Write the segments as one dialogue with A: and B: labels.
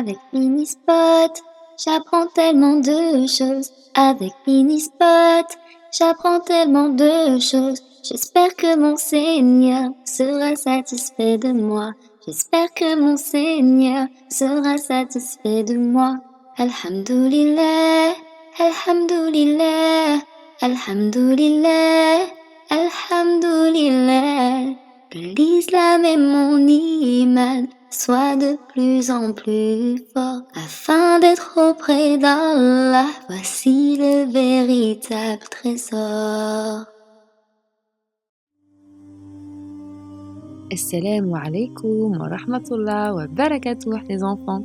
A: Avec Minispot, j'apprends tellement de choses. Avec Minispot, j'apprends tellement de choses. J'espère que mon Seigneur sera satisfait de moi. J'espère que mon Seigneur sera satisfait de moi. Alhamdulillah, Alhamdulillah, Alhamdulillah, Alhamdulillah. Que l'islam et mon iman soient de plus en plus forts afin d'être auprès d'Allah. Voici le véritable trésor.
B: Assalamu alaikum wa rahmatullah wa barakatuh les enfants.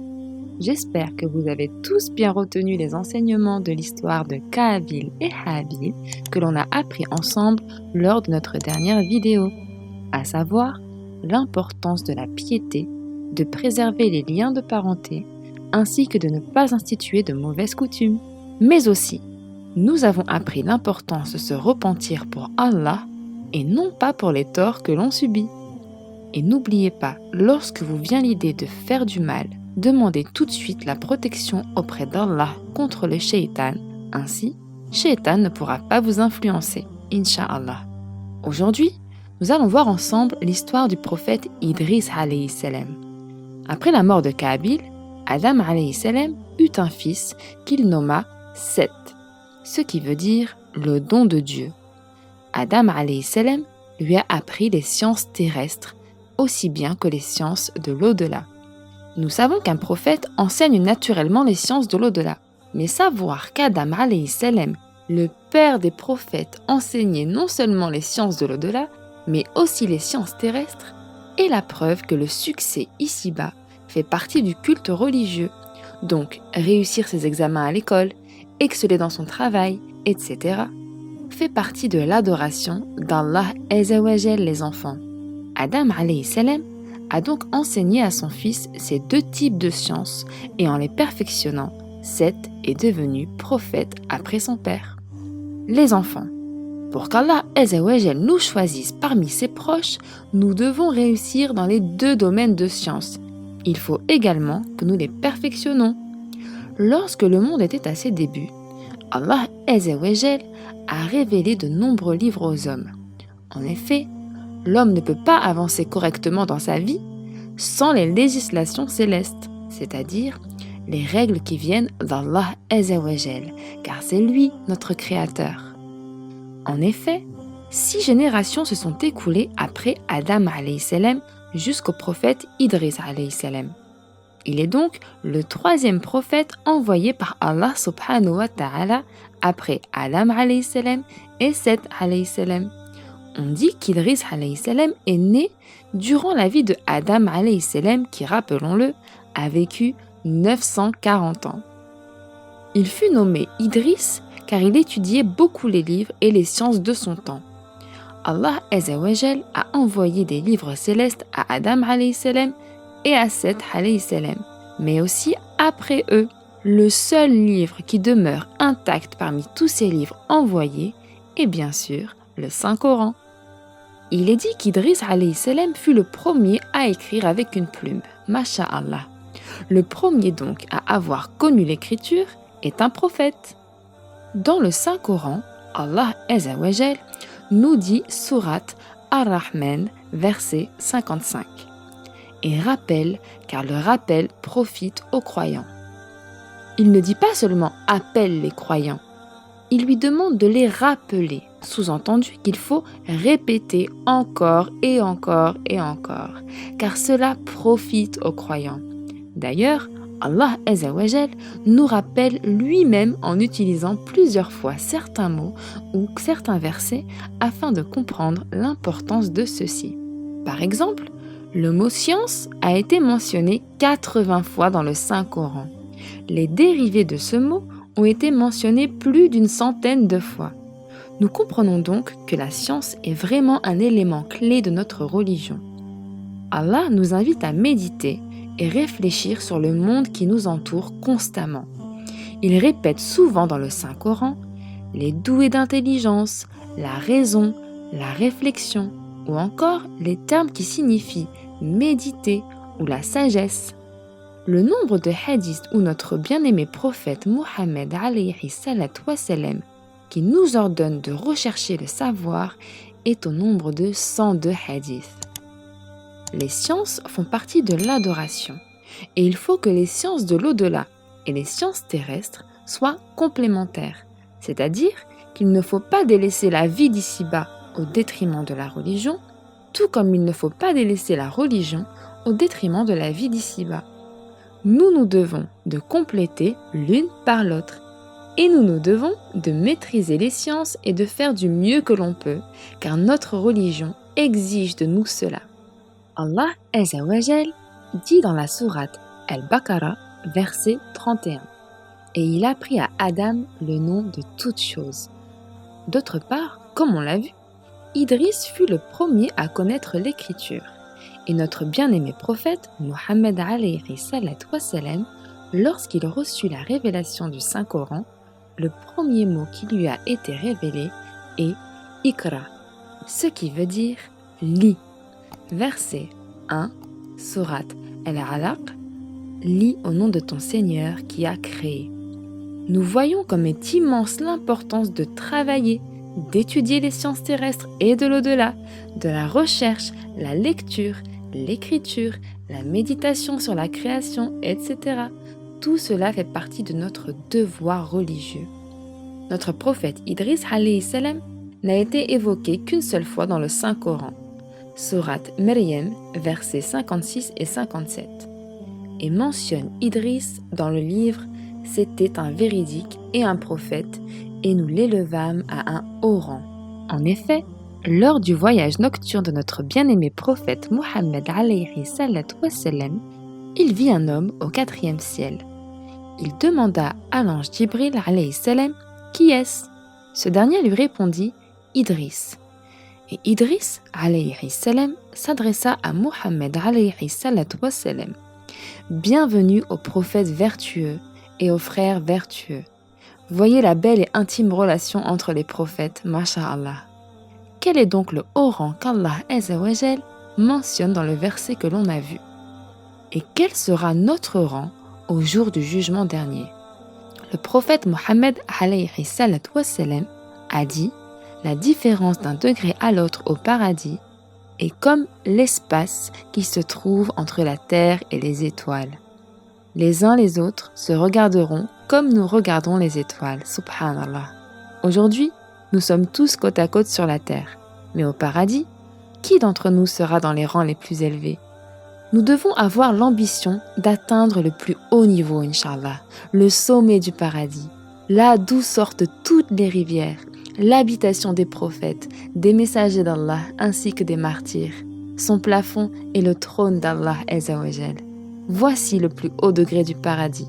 B: J'espère que vous avez tous bien retenu les enseignements de l'histoire de Kaabil et Haabil que l'on a appris ensemble lors de notre dernière vidéo, à savoir l'importance de la piété, de préserver les liens de parenté, ainsi que de ne pas instituer de mauvaises coutumes. Mais aussi, nous avons appris l'importance de se repentir pour Allah et non pas pour les torts que l'on subit. Et n'oubliez pas, lorsque vous vient l'idée de faire du mal, demandez tout de suite la protection auprès d'Allah contre le shaitan. Ainsi, shaitan ne pourra pas vous influencer, Inch'Allah. Aujourd'hui, nous allons voir ensemble l'histoire du prophète Idris alayhi salam. Après la mort de Kaabil, Adam alayhi salam eut un fils qu'il nomma Seth, ce qui veut dire le don de Dieu. Adam alayhi salam lui a appris les sciences terrestres aussi bien que les sciences de l'au-delà. Nous savons qu'un prophète enseigne naturellement les sciences de l'au-delà, mais savoir qu'Adam alayhi salam, le père des prophètes, enseignait non seulement les sciences de l'au-delà, mais aussi les sciences terrestres, est la preuve que le succès ici-bas fait partie du culte religieux, donc réussir ses examens à l'école, exceller dans son travail, etc., fait partie de l'adoration d'Allah Azza wa Jal les enfants. Adam alayhi salam a donc enseigné à son fils ces deux types de sciences et en les perfectionnant, Seth est devenu prophète après son père. Les enfants, pour qu'Allah Azza wa Jal nous choisisse parmi ses proches, nous devons réussir dans les deux domaines de science. Il faut également que nous les perfectionnons. Lorsque le monde était à ses débuts, Allah Azza wa Jal a révélé de nombreux livres aux hommes. En effet, l'homme ne peut pas avancer correctement dans sa vie sans les législations célestes, c'est-à-dire les règles qui viennent d'Allah Azza wa Jal, car c'est lui notre créateur. En effet, 6 générations se sont écoulées après Adam alayhi salam jusqu'au prophète Idris alayhi salam. Il est donc le 3e prophète envoyé par Allah subhanahu wa ta'ala après Adam alayhi salam et Seth alayhi salam. On dit qu'Idris alayhi salam est né durant la vie de Adam alayhi salam qui, rappelons-le, a vécu 940 ans. Il fut nommé Idris car il étudiait beaucoup les livres et les sciences de son temps. Allah Azza wa Jal a envoyé des livres célestes à Adam alayhi salam et à Seth alayhi salam, mais aussi après eux. Le seul livre qui demeure intact parmi tous ces livres envoyés est bien sûr le Saint-Coran. Il est dit qu'Idris alayhi salam fut le premier à écrire avec une plume, Masha'Allah. Le premier donc à avoir connu l'écriture est un prophète. Dans le Saint-Coran, Allah Azza wa Jal nous dit sourate Ar-Rahman, verset 55. Et rappelle, car le rappel profite aux croyants. Il ne dit pas seulement appelle les croyants, il lui demande de les rappeler, sous-entendu qu'il faut répéter encore et encore et encore, car cela profite aux croyants. D'ailleurs, Allah Azza wa Jal nous rappelle lui-même en utilisant plusieurs fois certains mots ou certains versets afin de comprendre l'importance de ceux-ci. Par exemple, le mot science a été mentionné 80 fois dans le Saint-Coran. Les dérivés de ce mot ont été mentionnés plus d'une centaine de fois. Nous comprenons donc que la science est vraiment un élément clé de notre religion. Allah nous invite à méditer et réfléchir sur le monde qui nous entoure constamment. Il répète souvent dans le Saint-Coran les doués d'intelligence, la raison, la réflexion ou encore les termes qui signifient méditer ou la sagesse. Le nombre de hadiths où notre bien-aimé prophète Mohammed alayhi salat wa salam, qui nous ordonne de rechercher le savoir, est au nombre de 102 hadiths. Les sciences font partie de l'adoration et il faut que les sciences de l'au-delà et les sciences terrestres soient complémentaires, c'est-à-dire qu'il ne faut pas délaisser la vie d'ici-bas au détriment de la religion, tout comme il ne faut pas délaisser la religion au détriment de la vie d'ici-bas. Nous devons de compléter l'une par l'autre. Et nous devons de maîtriser les sciences et de faire du mieux que l'on peut, car notre religion exige de nous cela. Allah Azza wa Jal dit dans la sourate Al-Baqarah, verset 31, « Et il a pris à Adam le nom de toutes choses. » D'autre part, comme on l'a vu, Idriss fut le premier à connaître l'écriture. Et notre bien-aimé prophète, Mohammed alayhi salat wa salam, lorsqu'il reçut la révélation du Saint-Coran, le premier mot qui lui a été révélé est « Iqra », ce qui veut dire « lis ». Verset 1, sourate Al-Alaq, « Lis au nom de ton Seigneur qui a créé ». Nous voyons comme est immense l'importance de travailler, d'étudier les sciences terrestres et de l'au-delà, de la recherche, la lecture, l'écriture, la méditation sur la création, etc. Tout cela fait partie de notre devoir religieux. Notre prophète Idriss alayhi salam n'a été évoqué qu'une seule fois dans le Saint-Coran, sourate Maryam, versets 56 et 57, et mentionne Idriss dans le livre « C'était un véridique et un prophète, et nous l'élevâmes à un haut rang ». En effet, lors du voyage nocturne de notre bien-aimé prophète Mohammed alayhi salat wa salam, il vit un homme au 4e ciel. Il demanda à l'ange Jibril alayhi salam « Qui est-ce » Ce dernier lui répondit « Idriss ». Et Idriss alayhi salam s'adressa à Mohammed alayhi salat wa salam. « Bienvenue aux prophètes vertueux et aux frères vertueux. » Voyez la belle et intime relation entre les prophètes, masha'Allah. Quel est donc le haut rang qu'Allah Azza wa Jal mentionne dans le verset que l'on a vu? Et quel sera notre rang au jour du jugement dernier? Le prophète Mohammed alayhi salat wa salam a dit « La différence d'un degré à l'autre au paradis est comme l'espace qui se trouve entre la terre et les étoiles. Les uns les autres se regarderont comme nous regardons les étoiles, subhanallah. Aujourd'hui, nous sommes tous côte à côte sur la terre. Mais au paradis, qui d'entre nous sera dans les rangs les plus élevés? Nous devons avoir l'ambition d'atteindre le plus haut niveau, Inch'Allah, le sommet du paradis, là d'où sortent toutes les rivières, l'habitation des prophètes, des messagers d'Allah ainsi que des martyrs. Son plafond est le trône d'Allah Azza wa Jal. Voici le plus haut degré du paradis.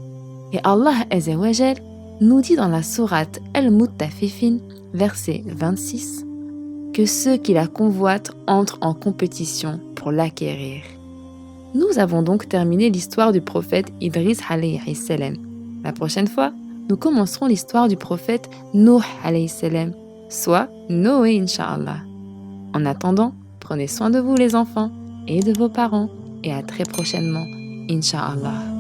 B: Et Allah Azza wa Jal nous dit dans la sourate Al-Muttafifin, verset 26, que ceux qui la convoitent entrent en compétition pour l'acquérir. Nous avons donc terminé l'histoire du prophète Idriss alayhi salam. La prochaine fois, nous commencerons l'histoire du prophète Nuh alayhi salam, soit Noé Inch'Allah. En attendant, prenez soin de vous les enfants et de vos parents et à très prochainement Inch'Allah.